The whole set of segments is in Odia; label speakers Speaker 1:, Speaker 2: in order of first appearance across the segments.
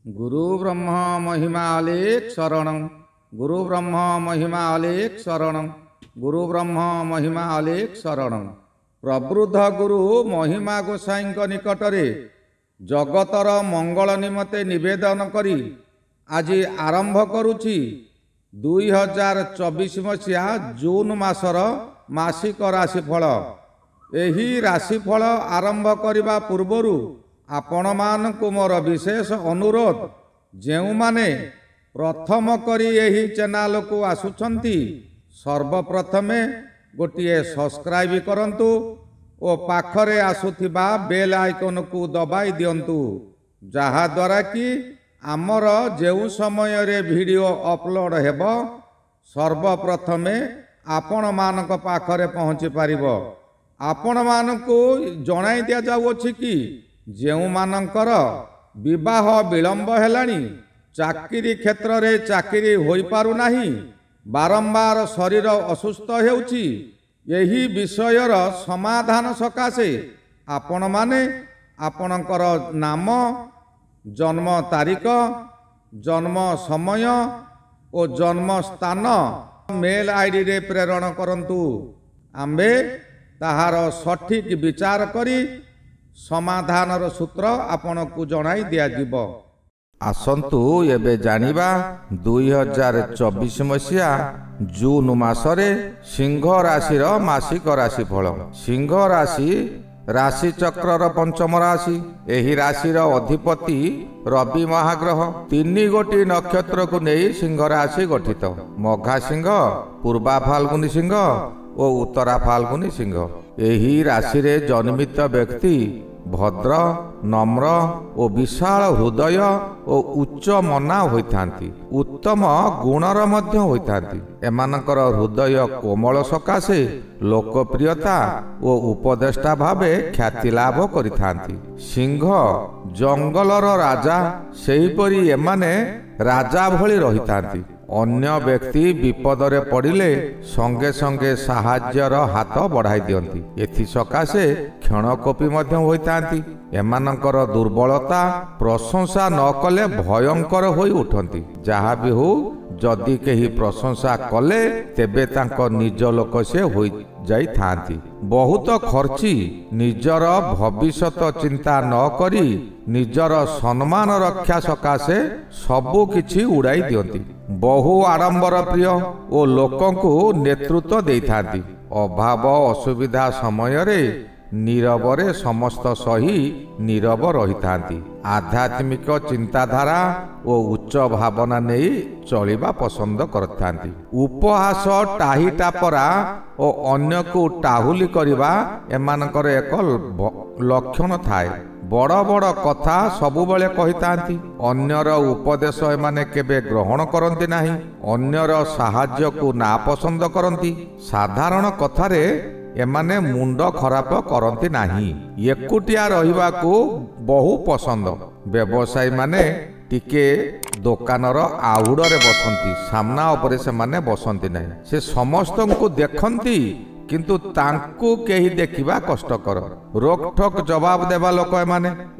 Speaker 1: गुरु ब्रह्म महिमा अलेख शरणं गुरु ब्रह्म महिमा अलेख शरणं गुरु ब्रह्म महिमा अलेख शरणं। प्रबुद्ध गुरु महिमा गोसाई निकटरे जगतर मंगल निमते निवेदन करी आज आरंभ करुछि 2024 मसीहा जून मासर मासिक राशिफल। एही राशिफल आरंभ करने पूर्वरु आपण मानकु मोर विशेष अनुरोध, जेउ माने प्रथम करी एही चैनल को आसुछंती सर्वप्रथमे गोटिए सब्सक्राइब करंतु ओ पाखरे आसुथिबा बेल आइकन को दबाई दियंतु, जहा द्वारा कि आमर जेउ समय रे वीडियो अपलोड हेबो सर्वप्रथमे आपण मानक पाखरे पहुँची पारिबो। आपण मानकु जणाई दिया जाउछि कि जेउ मानकर विवाह विलंब हेलानी, चाकरी क्षेत्र रे चाकरी होई पारु नाही, बारंबार शरीर असुस्थ हेउछि, यही विषयर समाधान सकाशे आपण माने आपणकर नाम, जन्म तारीख, जन्म समय और जन्म स्थान मेल आईडी रे प्रेरण करंतु। आम्बे ताहार सठिक विचार करी समाधानर सूत्र आपण को जणाई दिया जिवो। आसंतु एबे जानिबा 2024 मसीहा जून मासरे सिंह राशिर मासिक राशिफल। सिंह राशि राशि चक्रर पंचम राशि। एही राशिर अधिपति रवि महाग्रह। 3 गोटी नक्षत्र को नहीं सिंह राशि गठित। मघा सिंह, पूर्वा फाल्गुनी सिंह और उत्तरा फाल्गुनी सिंह। एही राशि रे जन्मित व्यक्ति भद्र, नम्र और विशाल हृदय और उच्च मना होइथांती। उत्तम गुणर मध्य होइथांती। एमानकर हृदय कोमल सकाशे लोकप्रियता और उपदेष्टा भावे ख्याति लाभ करिथांती। सिंह जंगलर राजा, सेहीपरि एमाने राजा भली रहिथांती। अन्य व्यक्ति विपदरे पड़िले संगे संगे साहाज्यर हाथ बढ़ाई दियंती। एथि सकाशे क्षणकोपी मध्य होइतांती। एमानकर दुर्बलता प्रशंसा न कले भयंकर होई उठंती। जहा भी हो, जदि केही प्रशंसा कले तेबे तांको निज लोक से होई जाई थांती। बहुत खर्ची निजर भविष्यत चिंता न करी निजर सम्मान रक्षा सकाशे सबु किछि उड़ाई दियंती। बहु आडंबर प्रिय ओ लोकंकु नेतृत्व देइथांती। अभाव असुविधा समय रे नीरवरे समस्त सही नीरव रहिथांती। आध्यात्मिक चिंताधारा ओ उच्च भावना नहीं चलिबा पसंद करथांती। उपहास, टाही टापरा ओ अन्य को टाहुली करिबा एमानकर एक लक्षण थाए। बड़ बड़ कथा सबुबले कहितांती। अन्यर उपदेश एमाने केबे ग्रहण करंती नाही। अन्यर साहाय्य को ना पसंद करंती। साधारण कथारे एमाने मुंड खराब करंती नाही। एकुटिया रहिबा को बहु पसंद। व्यवसायी माने टिके दुकानर आहुड़े बसंती, सामना उपरे से माने बसंती नहीं। से समस्त को देखंती किंतु तांकु केही देखिबा कष्टकर। रोकठोक जवाब देवा लोक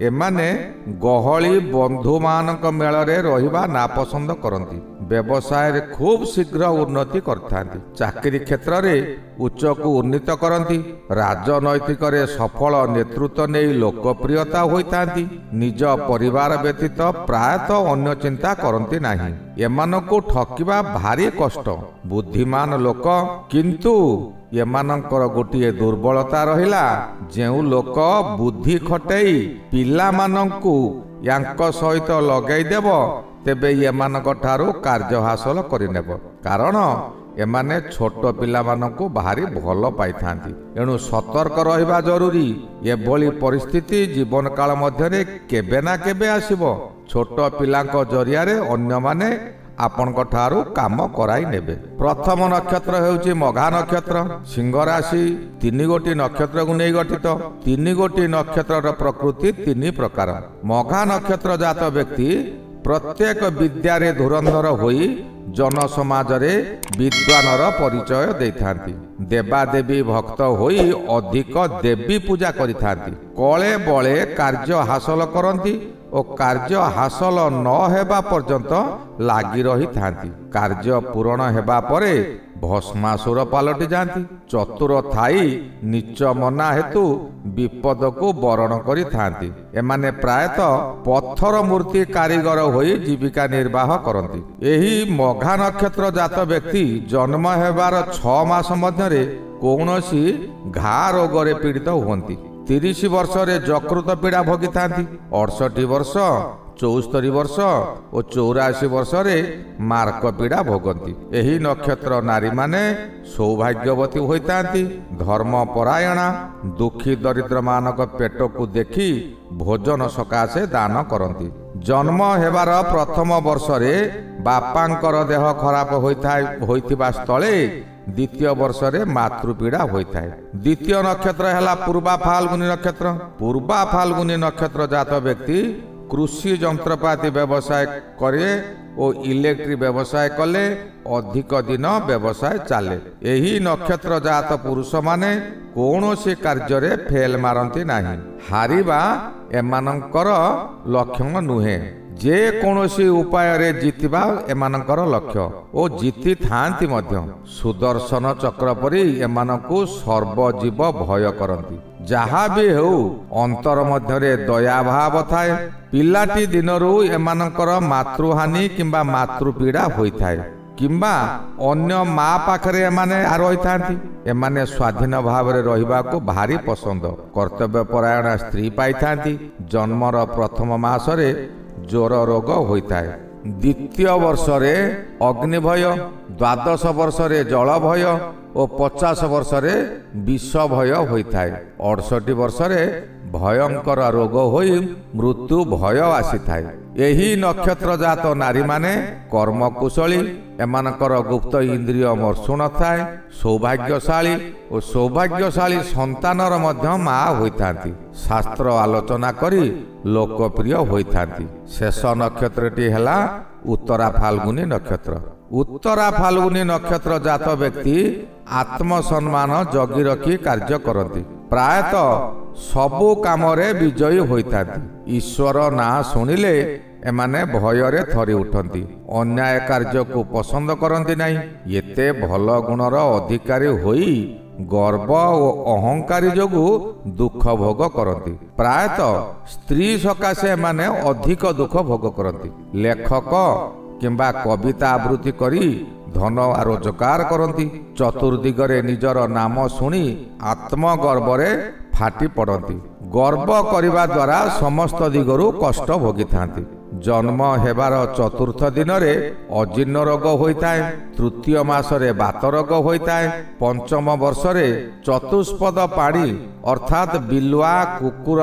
Speaker 1: एमाने गहली बंधु मानक मेलरे रहिबा ना पसंद करंती। व्यवसाय रे खूब शीघ्र उन्नति करथांती। चाकरी क्षेत्र रे उच्च को उन्नत करंती। राजनैतिक रे सफल नेतृत्व नै लोकप्रियता होइथांती। निज परिवार व्यतीत प्रायतः अन्य चिंता करंती नाही। एमानको ठकिबा भारी कष्ट। बुद्धिमान लोक, किंतु एमानकर गोटिए दुर्बलता रहिला। जेउ लोक बुद्धि खटेई पिला मानंकु यांक सहित लगेई देव, तेबे एमानक ठारू कार्य हासिल करिनेब। कारण एमाने छोट पिला मानंकु भारी भल पाइथांती। एणु सतर्क रहिबा जरूरी। एभली परिस्थिति जीवन काल मध्यरे केबे ना केबे आसीबो। छोट पिलांक जरिया रे अन्य माने आपनक ठारू काम कराई नेबे। प्रथम नक्षत्र हेउची मघा नक्षत्र। सिंह राशि 3 गोटी नक्षत्र को नहीं गठित। 3 गोटी नक्षत्र प्रकृति 3 प्रकार। मघा नक्षत्र जात व्यक्ति प्रत्येक विद्यारे धुरंधर होई जन समाज रे विद्वानर परिचय देइथांती। देवादेवी भक्त होई अधिक देवी पूजा करिथांती। कळे बळे कार्य हासिल करंती ଓ କାର୍ଯ୍ୟ ହାସଲ ନ ହେବା ପର୍ଯ୍ୟନ୍ତ ଲାଗି ରହିଥାନ୍ତି। କାର୍ଯ୍ୟ ପୂରଣ ହେବା ପରେ ଭସ୍ମାସୁର ପାଲଟି ଯାଆନ୍ତି। ଚତୁର ଥାଇ ନିଚ ମନା ହେତୁ ବିପଦକୁ ବରଣ କରିଥାନ୍ତି। ଏମାନେ ପ୍ରାୟତଃ ପଥର ମୂର୍ତ୍ତି କାରିଗର ହୋଇ ଜୀବିକା ନିର୍ବାହ କରନ୍ତି। ଏହି ମଘା ନକ୍ଷତ୍ର ଜାତ ବ୍ୟକ୍ତି ଜନ୍ମ ହେବାର 6 ମାସ ମଧ୍ୟରେ କୌଣସି ଘା ରୋଗରେ ପୀଡ଼ିତ ହୁଅନ୍ତି। 30 ବର୍ଷରେ ଯକୃତ ପୀଡ଼ା ଭୋଗିଥାନ୍ତି। 68 ବର୍ଷ, 74 ବର୍ଷ ଓ 84 ବର୍ଷରେ ମାର୍କ ପୀଡ଼ା ଭୋଗନ୍ତି। ଏହି ନକ୍ଷତ୍ର ନାରୀମାନେ ସୌଭାଗ୍ୟବତୀ ହୋଇଥାନ୍ତି। ଧର୍ମପରାୟଣା, ଦୁଃଖୀ ଦରିଦ୍ରମାନଙ୍କ ପେଟକୁ ଦେଖି ଭୋଜନ ସକାଶେ ଦାନ କରନ୍ତି। ଜନ୍ମ ହେବାର ପ୍ରଥମ ବର୍ଷରେ ବାପାଙ୍କର ଦେହ ଖରାପ ହୋଇଥିବା ସ୍ଥଳେ ଦ୍ୱିତୀୟ ବର୍ଷରେ ମାତୃପୀଡ଼ା ହୋଇଥାଏ। ଦ୍ୱିତୀୟ ନକ୍ଷତ୍ର ହେଲା ପୂର୍ବା ଫାଲ୍ଗୁନୀ ନକ୍ଷତ୍ର। ପୂର୍ବା ଫାଲ୍ଗୁନୀ ନକ୍ଷତ୍ର ଜାତ ବ୍ୟକ୍ତି କୃଷି ଯନ୍ତ୍ରପାତି ବ୍ୟବସାୟ କରେ ଓ ଇଲେକ୍ଟ୍ରିକ ବ୍ୟବସାୟ କଲେ ଅଧିକ ଦିନ ବ୍ୟବସାୟ ଚାଲେ। ଏହି ନକ୍ଷତ୍ର ଜାତ ପୁରୁଷମାନେ କୌଣସି କାର୍ଯ୍ୟରେ ଫେଲ ମାରନ୍ତି ନାହିଁ। ହାରିବା ଏମାନଙ୍କର ଲକ୍ଷଣ ନୁହେଁ। ଯେ କୌଣସି ଉପାୟରେ ଜିତିବା ଏମାନଙ୍କର ଲକ୍ଷ୍ୟ ଓ ଜିତିଥାନ୍ତି ମଧ୍ୟ। ସୁଦର୍ଶନ ଚକ୍ର ପରି ଏମାନଙ୍କୁ ସର୍ବଜୀବ ଭୟ କରନ୍ତି। ଯାହା ବି ହେଉ ଅନ୍ତର ମଧ୍ୟରେ ଦୟାଭାବ ଥାଏ। ପିଲାଟି ଦିନରୁ ଏମାନଙ୍କର ମାତୃହାନି କିମ୍ବା ମାତୃପୀଡ଼ା ହୋଇଥାଏ କିମ୍ବା ଅନ୍ୟ ମା ପାଖରେ ଏମାନେ ରହିଥାନ୍ତି। ଏମାନେ ସ୍ୱାଧୀନ ଭାବରେ ରହିବାକୁ ଭାରି ପସନ୍ଦ। କର୍ତ୍ତବ୍ୟପରାୟଣ ସ୍ତ୍ରୀ ପାଇଥାନ୍ତି। ଜନ୍ମର ପ୍ରଥମ ମାସରେ ଜ୍ୱର ରୋଗ ହୋଇଥାଏ। ଦ୍ୱିତୀୟ ବର୍ଷରେ ଅଗ୍ନିଭୟ, 12 ବର୍ଷରେ ଜଳ ଭୟ ଓ 50 ବର୍ଷରେ ବିଷ ଭୟ ହୋଇଥାଏ। 68 ବର୍ଷରେ ଭୟଙ୍କର ରୋଗ ହୋଇ ମୃତ୍ୟୁ ଭୟ ଆସିଥାଏ। ଏହି ନକ୍ଷତ୍ର ଜାତ ନାରୀମାନେ କର୍ମକୁଶଳୀ। ଏମାନଙ୍କର ଗୁପ୍ତ ଇନ୍ଦ୍ରିୟ ମର୍ଷୁ ନଥାଏ। ସୌଭାଗ୍ୟଶାଳୀ ଓ ସୌଭାଗ୍ୟଶାଳୀ ସନ୍ତାନର ମଧ୍ୟ ମା ହୋଇଥାନ୍ତି। ଶାସ୍ତ୍ର ଆଲୋଚନା କରି ଲୋକପ୍ରିୟ ହୋଇଥାନ୍ତି। ଶେଷ ନକ୍ଷତ୍ରଟି ହେଲା ଉତ୍ତରା ଫାଲ୍ଗୁନୀ ନକ୍ଷତ୍ର। ଉତ୍ତରା ଫାଲ୍ଗୁନୀ ନକ୍ଷତ୍ର ଜାତ ବ୍ୟକ୍ତି ଆତ୍ମସମ୍ମାନ ଜଗି ରଖି କାର୍ଯ୍ୟ କରନ୍ତି। ପ୍ରାୟତଃ ସବୁ କାମରେ ବିଜୟୀ ହୋଇଥାନ୍ତି। ଈଶ୍ୱର ନାଁ ଶୁଣିଲେ ଏମାନେ ଭୟରେ ଥରି ଉଠନ୍ତି। ଅନ୍ୟାୟ କାର୍ଯ୍ୟକୁ ପସନ୍ଦ କରନ୍ତି ନାହିଁ। ଏତେ ଭଲ ଗୁଣର ଅଧିକାରୀ ହୋଇ ଗର୍ବ ଓ ଅହଙ୍କାରୀ ଯୋଗୁଁ ଦୁଃଖ ଭୋଗ କରନ୍ତି। ପ୍ରାୟତଃ ସ୍ତ୍ରୀ ସକାଶେ ଏମାନେ ଅଧିକ ଦୁଃଖ ଭୋଗ କରନ୍ତି। ଲେଖକ କିମ୍ବା କବିତା ଆବୃତ୍ତି କରି ଧନ ରୋଜଗାର କରନ୍ତି। ଚତୁର୍ଦିଗରେ ନିଜର ନାମ ଶୁଣି ଆତ୍ମଗର୍ବରେ ଫାଟି ପଡ଼ନ୍ତି। ଗର୍ବ କରିବା ଦ୍ୱାରା ସମସ୍ତ ଦିଗରୁ କଷ୍ଟ ଭୋଗିଥାନ୍ତି। ଜନ୍ମ ହେବାର 4ଥ ଦିନରେ ଅଜୀର୍ଣ୍ଣ ରୋଗ ହୋଇଥାଏ। 3ୟ ମାସରେ ବାତ ରୋଗ ହୋଇଥାଏ। 5ମ ବର୍ଷରେ ଚତୁଷ୍ପଦ ପାଣି ଅର୍ଥାତ୍ ବିଲୁଆ, କୁକୁର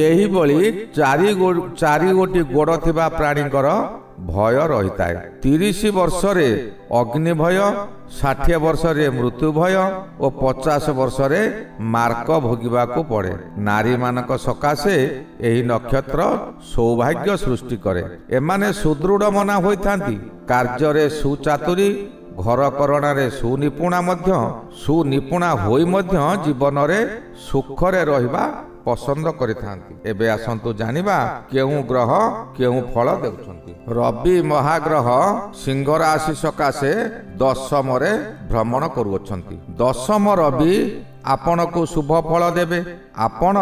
Speaker 1: ଏହିଭଳି 4 ଗୋଟି ଗୋଡ଼ ଥିବା ପ୍ରାଣୀଙ୍କର ଭୟ ରହିଥାଏ। 30 ବର୍ଷରେ ଅଗ୍ନି ଭୟ, 60 ବର୍ଷରେ ମୃତ୍ୟୁ ଭୟ ଓ 50 ବର୍ଷରେ ମାର୍କ ଭୋଗିବାକୁ ପଡ଼େ। ନାରୀମାନଙ୍କ ସକାଶେ ଏହି ନକ୍ଷତ୍ର ସୌଭାଗ୍ୟ ସୃଷ୍ଟି କରେ। ଏମାନେ ସୁଦୃଢ଼ ମନା ହୋଇଥାନ୍ତି। କାର୍ଯ୍ୟରେ ସୁଚାତୁରୀ, ଘରକରଣାରେ ସୁନିପୁଣା ହୋଇ ମଧ୍ୟ ଜୀବନରେ ସୁଖରେ ରହିବା ପସନ୍ଦ କରିଥାନ୍ତି। ଏବେ ଆସନ୍ତୁ ଜାଣିବା କେଉଁ ଗ୍ରହ କେଉଁ ଫଳ ଦେଉଛନ୍ତି। ରବି ମହାଗ୍ରହ ସିଂହ ରାଶି ସକାଶେ 10ମରେ ଭ୍ରମଣ କରୁଅଛନ୍ତି। 10ମ ରବି ଆପଣଙ୍କୁ ଶୁଭ ଫଳ ଦେବେ। ଆପଣ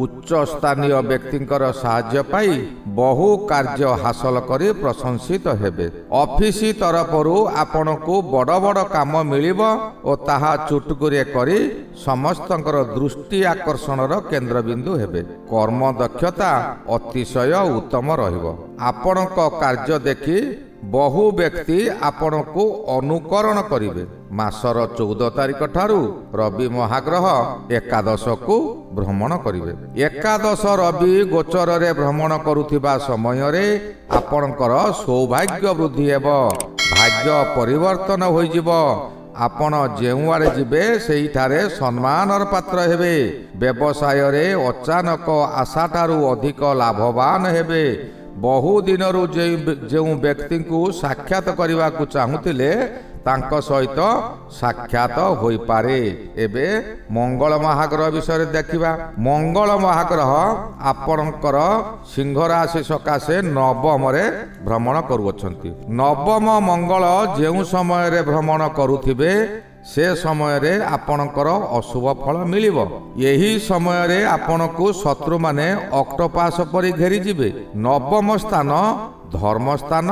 Speaker 1: ଉଚ୍ଚ ସ୍ଥାନୀୟ ବ୍ୟକ୍ତିଙ୍କର ସାହାଯ୍ୟ ପାଇ ବହୁ କାର୍ଯ୍ୟ ହାସଲ କରି ପ୍ରଶଂସିତ ହେବେ। ଅଫିସ ତରଫରୁ ଆପଣଙ୍କୁ ବଡ଼ ବଡ଼ କାମ ମିଳିବ ଓ ତାହା ଚୁଟକୁରେ କରି ସମସ୍ତଙ୍କର ଦୃଷ୍ଟି ଆକର୍ଷଣର କେନ୍ଦ୍ରବିନ୍ଦୁ ହେବେ। କର୍ମ ଦକ୍ଷତା ଅତିଶୟ ଉତ୍ତମ ରହିବ। ଆପଣଙ୍କ କାର୍ଯ୍ୟ ଦେଖି ବହୁ ବ୍ୟକ୍ତି ଆପଣଙ୍କୁ ଅନୁକରଣ କରିବେ। ମାସର 14 ତାରିଖ ଠାରୁ ରବି ମହାଗ୍ରହ ଏକାଦଶକୁ ଭ୍ରମଣ କରିବେ। ଏକାଦଶ ରବି ଗୋଚରରେ ଭ୍ରମଣ କରୁଥିବା ସମୟରେ ଆପଣଙ୍କର ସୌଭାଗ୍ୟ ବୃଦ୍ଧି ହେବ। ଭାଗ୍ୟ ପରିବର୍ତ୍ତନ ହୋଇଯିବ। ଆପଣ ଯେଉଁଆଡ଼େ ଯିବେ ସେହିଠାରେ ସମ୍ମାନର ପାତ୍ର ହେବେ। ବ୍ୟବସାୟରେ ଅଚାନକ ଆଶାଠାରୁ ଅଧିକ ଲାଭବାନ ହେବେ। ବହୁ ଦିନରୁ ଯେଉଁ ବ୍ୟକ୍ତିଙ୍କୁ ସାକ୍ଷାତ କରିବାକୁ ଚାହୁଁଥିଲେ ତାଙ୍କ ସହିତ ସାକ୍ଷାତ ହୋଇପାରେ। ଏବେ ମଙ୍ଗଳ ମହାଗ୍ରହ ବିଷୟରେ ଦେଖିବା। ମଙ୍ଗଳ ମହାଗ୍ରହ ଆପଣଙ୍କର ସିଂହ ରାଶି ସକାଶେ ନବମରେ ଭ୍ରମଣ କରୁଅଛନ୍ତି। ନବମ ମଙ୍ଗଳ ଯେଉଁ ସମୟରେ ଭ୍ରମଣ କରୁଥିବେ ସେ ସମୟରେ ଆପଣଙ୍କର ଅଶୁଭ ଫଳ ମିଳିବ। ଏହି ସମୟରେ ଆପଣଙ୍କୁ ଶତ୍ରୁମାନେ ଅକ୍ଟୋପାସ ପରି ଘେରିଯିବେ। ନବମ ସ୍ଥାନ ଧର୍ମସ୍ଥାନ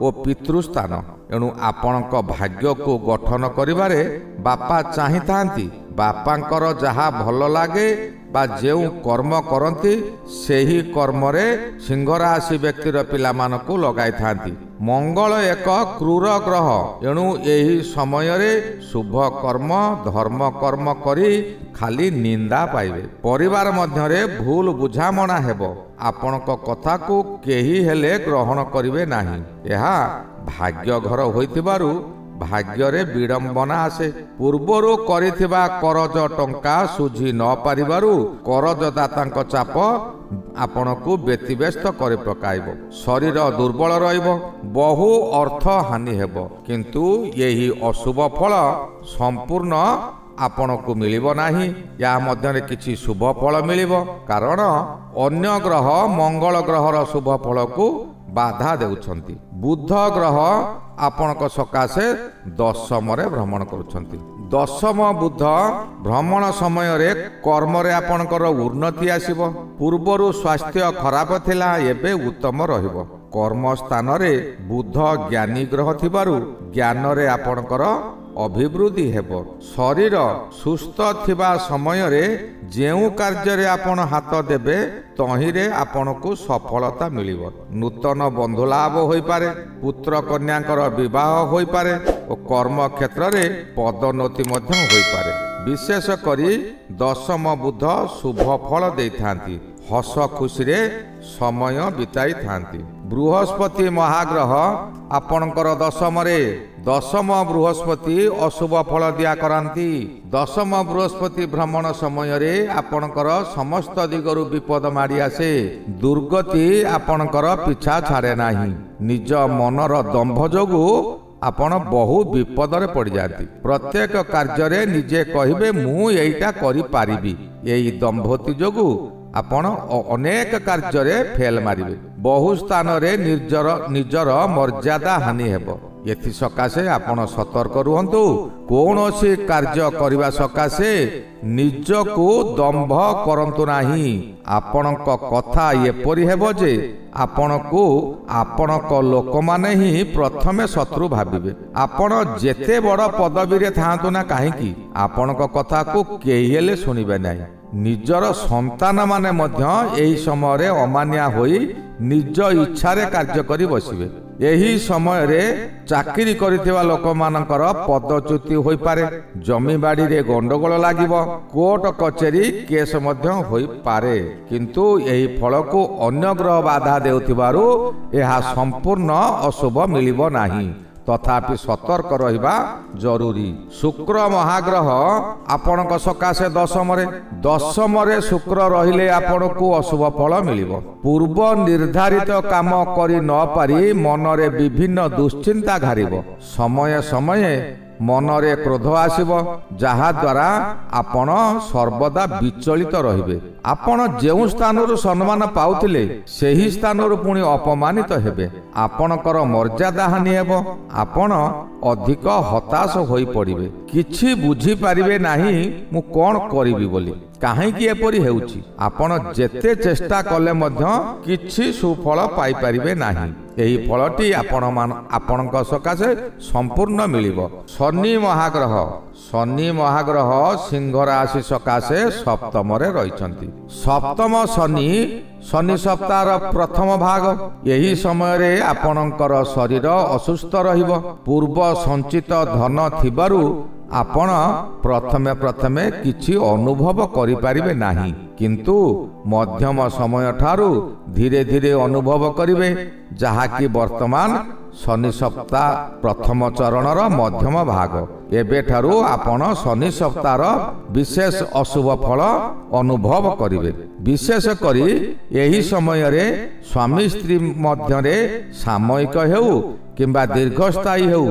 Speaker 1: ଓ ପିତୃସ୍ଥାନ। ଏଣୁ ଆପଣଙ୍କ ଭାଗ୍ୟକୁ ଗଠନ କରିବାରେ ବାପା ଚାହିଁଥାନ୍ତି। ବାପାଙ୍କର ଯାହା ଭଲ ଲାଗେ ବା ଯେଉଁ କର୍ମ କରନ୍ତି ସେହି କର୍ମରେ ସିଂହ ରାଶି ବ୍ୟକ୍ତିର ପିଲାମାନଙ୍କୁ ଲଗାଇଥାନ୍ତି। ମଙ୍ଗଳ ଏକ କ୍ରୂର ଗ୍ରହ। ଏଣୁ ଏହି ସମୟରେ ଶୁଭ କର୍ମ ଧର୍ମ କର୍ମ କରି ଖାଲି ନିନ୍ଦା ପାଇବେ। ପରିବାର ମଧ୍ୟରେ ଭୁଲ ବୁଝାମଣା ହେବ। ଆପଣଙ୍କ କଥାକୁ କେହି ହେଲେ ଗ୍ରହଣ କରିବେ ନାହିଁ। ଏହା ଭାଗ୍ୟ ଘର ହୋଇଥିବାରୁ ଭାଗ୍ୟରେ ବିଡ଼ମ୍ବନା ଆସେ। ପୂର୍ବରୁ କରିଥିବା କରଜ ଟଙ୍କା ସୁଝି ନ ପାରିବାରୁ କରଜଦାତାଙ୍କ ଚାପ ଆପଣଙ୍କୁ ବ୍ୟତିବ୍ୟସ୍ତ କରି ପକାଇବ। ଶରୀର ଦୁର୍ବଳ ରହିବ। ବହୁ ଅର୍ଥ ହାନି ହେବ। କିନ୍ତୁ ଏହି ଅଶୁଭ ଫଳ ସମ୍ପୂର୍ଣ୍ଣ ଆପଣଙ୍କୁ ମିଳିବ ନାହିଁ। ୟା ମଧ୍ୟରେ କିଛି ଶୁଭ ଫଳ ମିଳିବ। କାରଣ ଅନ୍ୟ ଗ୍ରହ ମଙ୍ଗଳ ଗ୍ରହର ଶୁଭ ଫଳକୁ ବାଧା ଦେଉଛନ୍ତି। ବୁଧ ଗ୍ରହ ଆପଣଙ୍କ ସକାଶେ ଦଶମରେ ଭ୍ରମଣ କରୁଛନ୍ତି। ଦଶମ ବୁଧ ଭ୍ରମଣ ସମୟରେ କର୍ମରେ ଆପଣଙ୍କର ଉନ୍ନତି ଆସିବ। ପୂର୍ବରୁ ସ୍ୱାସ୍ଥ୍ୟ ଖରାପ ଥିଲା, ଏବେ ଉତ୍ତମ ରହିବ। କର୍ମ ସ୍ଥାନରେ ବୁଧ ଜ୍ଞାନୀ ଗ୍ରହ ଥିବାରୁ ଜ୍ଞାନରେ ଆପଣଙ୍କର ଅଭିବୃଦ୍ଧି ହେବ। ଶରୀର ସୁସ୍ଥ ଥିବା ସମୟରେ ଯେଉଁ କାର୍ଯ୍ୟରେ ଆପଣ ହାତ ଦେବେ ତହିଁରେ ଆପଣଙ୍କୁ ସଫଳତା ମିଳିବ। ନୂତନ ବନ୍ଧୁଲାଭ ହୋଇପାରେ। ପୁତ୍ର କନ୍ୟାଙ୍କର ବିବାହ ହୋଇପାରେ ଓ କର୍ମ କ୍ଷେତ୍ରରେ ପଦୋନ୍ନତି ମଧ୍ୟ ହୋଇପାରେ। ବିଶେଷ କରି ଦଶମ ବୁଧ ଶୁଭ ଫଳ ଦେଇଥାନ୍ତି। ହସ ଖୁସିରେ ସମୟ ବିତାଇଥାନ୍ତି। ବୃହସ୍ପତି ମହାଗ୍ରହ ଆପଣଙ୍କର ଦଶମରେ। ଦଶମ ବୃହସ୍ପତି ଅଶୁଭ ଫଳ ଦିଆ କରାନ୍ତି। ଦଶମ ବୃହସ୍ପତି ଭ୍ରମଣ ସମୟରେ ଆପଣଙ୍କର ସମସ୍ତ ଦିଗରୁ ବିପଦ ମାଡ଼ି ଆସେ। ଦୁର୍ଗତି ଆପଣଙ୍କର ପିଛା ଛାଡ଼େ ନାହିଁ। ନିଜ ମନର ଦମ୍ଭ ଯୋଗୁଁ ଆପଣ ବହୁ ବିପଦରେ ପଡ଼ିଯାନ୍ତି। ପ୍ରତ୍ୟେକ କାର୍ଯ୍ୟରେ ନିଜେ କହିବେ ମୁଁ ଏଇଟା କରିପାରିବି। ଏହି ଦମ୍ଭତି ଯୋଗୁଁ ଆପଣ ଅନେକ କାର୍ଯ୍ୟରେ ଫେଲ ମାରିବେ। ବହୁ ସ୍ଥାନରେ ନିଜର ମର୍ଯ୍ୟାଦା ହାନି ହେବ। ଏଥିସକାଶେ ଆପଣ ସତର୍କ ରୁହନ୍ତୁ। କୌଣସି କାର୍ଯ୍ୟ କରିବା ସକାଶେ ନିଜକୁ ଦମ୍ଭ କରନ୍ତୁ ନାହିଁ। ଆପଣଙ୍କ କଥା ଏପରି ହେବ ଯେ ଆପଣଙ୍କୁ ଆପଣଙ୍କ ଲୋକମାନେ ହିଁ ପ୍ରଥମେ ଶତ୍ରୁ ଭାବିବେ। ଆପଣ ଯେତେ ବଡ଼ ପଦବୀରେ ଥାଆନ୍ତୁ ନା କାହିଁକି ଆପଣଙ୍କ କଥାକୁ କେହି ହେଲେ ଶୁଣିବେ ନାହିଁ। ନିଜର ସନ୍ତାନମାନେ ମଧ୍ୟ ଏହି ସମୟରେ ଅମାନିଆ ହୋଇ ନିଜ ଇଚ୍ଛାରେ କାର୍ଯ୍ୟ କରି ବସିବେ। ଏହି ସମୟରେ ଚାକିରି କରିଥିବା ଲୋକମାନଙ୍କର ପଦଚ୍ୟୁତି ହୋଇପାରେ। ଜମିବାଡ଼ିରେ ଗଣ୍ଡଗୋଳ ଲାଗିବ। କୋର୍ଟ କଚେରୀ କେସ୍ ମଧ୍ୟ ହୋଇପାରେ। କିନ୍ତୁ ଏହି ଫଳକୁ ଅନ୍ୟ ଗ୍ରହ ବାଧା ଦେଉଥିବାରୁ ଏହା ସମ୍ପୂର୍ଣ୍ଣ ଅଶୁଭ ମିଳିବ ନାହିଁ। ତଥାପି ସତର୍କ ରହିବା ଜରୁରୀ। ଶୁକ୍ର ମହାଗ୍ରହ ଆପଣଙ୍କ ସକାଶେ ଦଶମରେ। ଦଶମରେ ଶୁକ୍ର ରହିଲେ ଆପଣଙ୍କୁ ଅଶୁଭ ଫଳ ମିଳିବ। ପୂର୍ବ ନିର୍ଦ୍ଧାରିତ କାମ କରି ନ ପାରି ମନରେ ବିଭିନ୍ନ ଦୁଶ୍ଚିନ୍ତା ଘାରିବ। ସମୟେ ସମୟେ ମନରେ କ୍ରୋଧ ଆସିବ, ଯାହାଦ୍ୱାରା ଆପଣ ସର୍ବଦା ବିଚଳିତ ରହିବେ। ଆପଣ ଯେଉଁ ସ୍ଥାନରୁ ସମ୍ମାନ ପାଉଥିଲେ ସେହି ସ୍ଥାନରୁ ପୁଣି ଅପମାନିତ ହେବେ। ଆପଣଙ୍କର ମର୍ଯ୍ୟାଦା ହାନି ହେବ। ଆପଣ ଅଧିକ ହତାଶ ହୋଇପଡ଼ିବେ। କିଛି ବୁଝିପାରିବେ ନାହିଁ ମୁଁ କ'ଣ କରିବି ବୋଲି। କାହିଁକି ଏପରି ହେଉଛି? ଆପଣ ଯେତେ ଚେଷ୍ଟା କଲେ ମଧ୍ୟ କିଛି ସୁଫଳ ପାଇପାରିବେ ନାହିଁ। ଏହି ଫଳଟି ଆପଣଙ୍କ ସକାଶେ ସମ୍ପୂର୍ଣ୍ଣ ମିଳିବ। ଶନି ମହାଗ୍ରହ। ଶନି ମହାଗ୍ରହ ସିଂହ ରାଶି ସକାଶେ ସପ୍ତମରେ ରହିଛନ୍ତି। ସପ୍ତମ ଶନି ସପ୍ତାହର ପ୍ରଥମ ଭାଗ। ଏହି ସମୟରେ ଆପଣଙ୍କର ଶରୀର ଅସୁସ୍ଥ ରହିବ। ପୂର୍ବ ସଞ୍ଚିତ ଧନ ଥିବାରୁ ଆପଣ ପ୍ରଥମେ ପ୍ରଥମେ କିଛି ଅନୁଭବ କରିପାରିବେ ନାହିଁ, କିନ୍ତୁ ମଧ୍ୟମ ସମୟ ଠାରୁ ଧୀରେ ଧୀରେ ଅନୁଭବ କରିବେ, ଯାହାକି ବର୍ତ୍ତମାନ ଶନି ସପ୍ତାହ ପ୍ରଥମ ଚରଣର ମଧ୍ୟମ ଭାଗ। ଏବେଠାରୁ ଆପଣ ଶନି ସପ୍ତାହର ବିଶେଷ ଅଶୁଭ ଫଳ ଅନୁଭବ କରିବେ। ବିଶେଷ କରି ଏହି ସମୟରେ ସ୍ୱାମୀ ସ୍ତ୍ରୀ ମଧ୍ୟରେ ସାମୟିକ ହେଉ କିମ୍ବା ଦୀର୍ଘସ୍ଥାୟୀ ହେଉ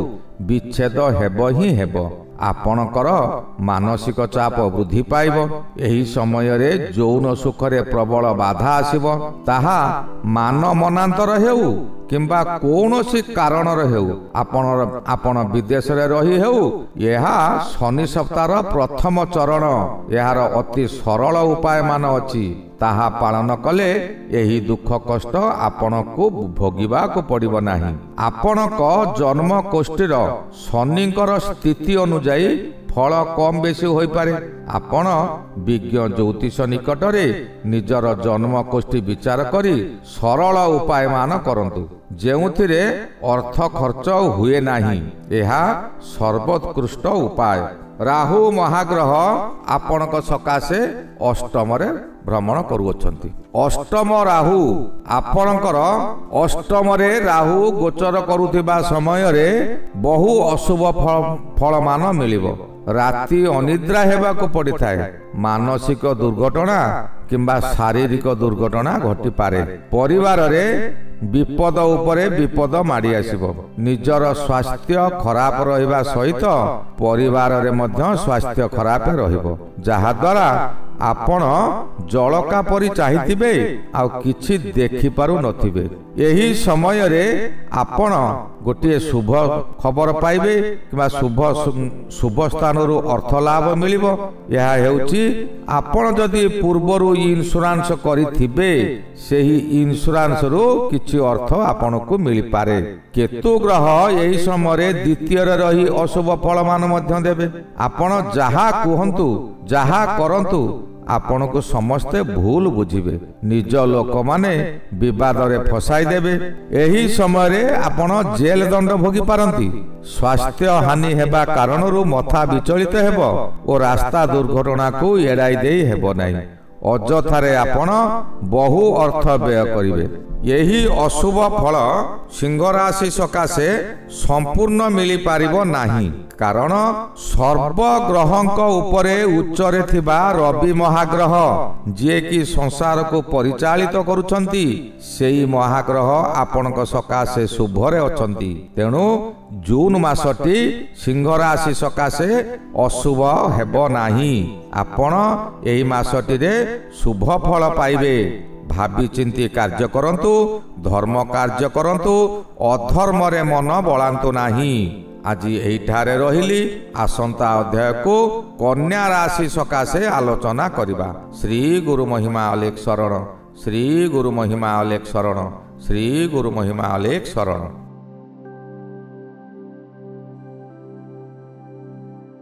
Speaker 1: ବିଚ୍ଛେଦ ହେବ ହିଁ ହେବ। ଆପଣଙ୍କର ମାନସିକ ଚାପ ବୃଦ୍ଧି ପାଇବ। ଏହି ସମୟରେ ଯୌନ ସୁଖରେ ପ୍ରବଳ ବାଧା ଆସିବ। ତାହା ମାନ ମନାନ୍ତର ହେଉ କିମ୍ବା କୌଣସି କାରଣର ହେଉ, ଆପଣ ବିଦେଶରେ ରହି ହେଉ, ଏହା ଶନି ସପ୍ତାହର ପ୍ରଥମ ଚରଣ। ଏହାର ଅତି ସରଳ ଉପାୟ ମାନ ଅଛି। ତାହା ପାଳନ କଲେ ଏହି ଦୁଃଖ କଷ୍ଟ ଆପଣଙ୍କୁ ଭୋଗିବାକୁ ପଡ଼ିବ ନାହିଁ। ଆପଣଙ୍କ ଜନ୍ମ କୋଷ୍ଠୀର ଶନିଙ୍କର ସ୍ଥିତି ଅନୁଯାୟୀ ଫଳ କମ୍ ବେଶୀ ହୋଇପାରେ। ଆପଣ ବିଜ୍ଞ ଜ୍ୟୋତିଷ ନିକଟରେ ନିଜର ଜନ୍ମ କୋଷ୍ଠୀ ବିଚାର କରି ସରଳ ଉପାୟ ମାନ କରନ୍ତୁ, ଯେଉଁଥିରେ ଅର୍ଥ ଖର୍ଚ୍ଚ ହୁଏ ନାହିଁ। ଏହା ସର୍ବୋତ୍କୃଷ୍ଟ ଉପାୟ। ରାହୁ ମହାଗ୍ରହ ଆପଣଙ୍କ ସକାଶେ ଅଷ୍ଟମରେ ଭ୍ରମଣ କରୁଅଛନ୍ତି। ଅଷ୍ଟମ ରାହୁ ଆପଣଙ୍କର ଅଷ୍ଟମରେ ରାହୁ ଗୋଚର କରୁଥିବା ସମୟରେ ବହୁ ଅଶୁଭ ଫଳମାନ ମିଳିବ। ରାତି ଅନିଦ୍ରା ହେବାକୁ ପଡ଼ିଥାଏ। ମାନସିକ ଦୁର୍ଘଟଣା କିମ୍ବା ଶାରୀରିକ ଦୁର୍ଘଟଣା ଘଟିପାରେ। ପରିବାରରେ ବିପଦ ଉପରେ ବିପଦ ମାଡ଼ି ଆସିବ। ନିଜର ସ୍ୱାସ୍ଥ୍ୟ ଖରାପ ରହିବା ସହିତ ପରିବାରରେ ମଧ୍ୟ ସ୍ୱାସ୍ଥ୍ୟ ଖରାପ ରହିବ, ଯାହାଦ୍ୱାରା ଆପଣ ଜଳକା ପରି ଚାହିଁଥିବେ ଆଉ କିଛି ଦେଖିପାରୁନଥିବେ। ଏହି ସମୟରେ ଆପଣ ଗୋଟିଏ ଶୁଭ ଖବର ପାଇବେ କିମ୍ବା ଶୁଭ ସ୍ଥାନରୁ ଅର୍ଥ ଲାଭ ମିଳିବ। ଏହା ହେଉଛି ଆପଣ ଯଦି ପୂର୍ବରୁ ଇନ୍ସୁରାନ୍ସ କରିଥିବେ, ସେହି ଇନ୍ସୁରାନ୍ସରୁ କିଛି ଅର୍ଥ ଆପଣଙ୍କୁ ମିଳିପାରେ। କେତୁ ଗ୍ରହ ଏହି ସମୟରେ ଦ୍ୱିତୀୟରେ ରହି ଅଶୁଭ ଫଳମାନ ମଧ୍ୟ ଦେବେ। ଆପଣ ଯାହା କୁହନ୍ତୁ, ଯାହା କରନ୍ତୁ, ଆପଣଙ୍କୁ ସମସ୍ତେ ଭୁଲ ବୁଝିବେ। ନିଜ ଲୋକମାନେ ବିବାଦରେ ଫସାଇ ଦେବେ। ଏହି ସମୟରେ ଆପଣ ଜେଲ ଦଣ୍ଡ ଭୋଗି ପାରନ୍ତି। ସ୍ୱାସ୍ଥ୍ୟ ହାନି ହେବା କାରଣରୁ ମଥା ବିଚଳିତ ହେବ ଓ ରାସ୍ତା ଦୁର୍ଘଟଣାକୁ ଏଡ଼ାଇ ଦେଇ ହେବ ନାହିଁ। ଅଯଥାରେ ଆପଣ ବହୁ ଅର୍ଥ ବ୍ୟୟ କରିବେ। ଏହି ଅଶୁଭ ଫଳ ସିଂହ ରାଶି ସକାଶେ ସମ୍ପୂର୍ଣ୍ଣ ମିଳିପାରିବ ନାହିଁ, କାରଣ ସର୍ବଗ୍ରହଙ୍କ ଉପରେ ଉଚ୍ଚରେ ଥିବା ରବି ମହାଗ୍ରହ, ଯିଏକି ସଂସାରକୁ ପରିଚାଳିତ କରୁଛନ୍ତି, ସେହି ମହାଗ୍ରହ ଆପଣଙ୍କ ସକାଶେ ଶୁଭରେ ଅଛନ୍ତି। ତେଣୁ ଜୁନ୍ ମାସଟି ସିଂହ ରାଶି ସକାଶେ ଅଶୁଭ ହେବ ନାହିଁ। ଆପଣ ଏହି ମାସଟିରେ ଶୁଭ ଫଳ ପାଇବେ। ଭାବିଚିନ୍ତି କାର୍ଯ୍ୟ କରନ୍ତୁ, ଧର୍ମ କାର୍ଯ୍ୟ କରନ୍ତୁ, ଅଧର୍ମରେ ମନ ବଳାନ୍ତୁ ନାହିଁ। ଆଜି ଏଇଠାରେ ରହିଲି। ଆସନ୍ତା ଅଧ୍ୟାୟକୁ କନ୍ୟା ରାଶି ସକାଶେ ଆଲୋଚନା କରିବା। ଶ୍ରୀ ଗୁରୁ ମହିମା ଅଲେଖ ଶରଣ। ଶ୍ରୀ ଗୁରୁ ମହିମା ଅଲେଖ ଶରଣ। ଶ୍ରୀ ଗୁରୁ ମହିମା ଅଲେଖ ଶରଣ।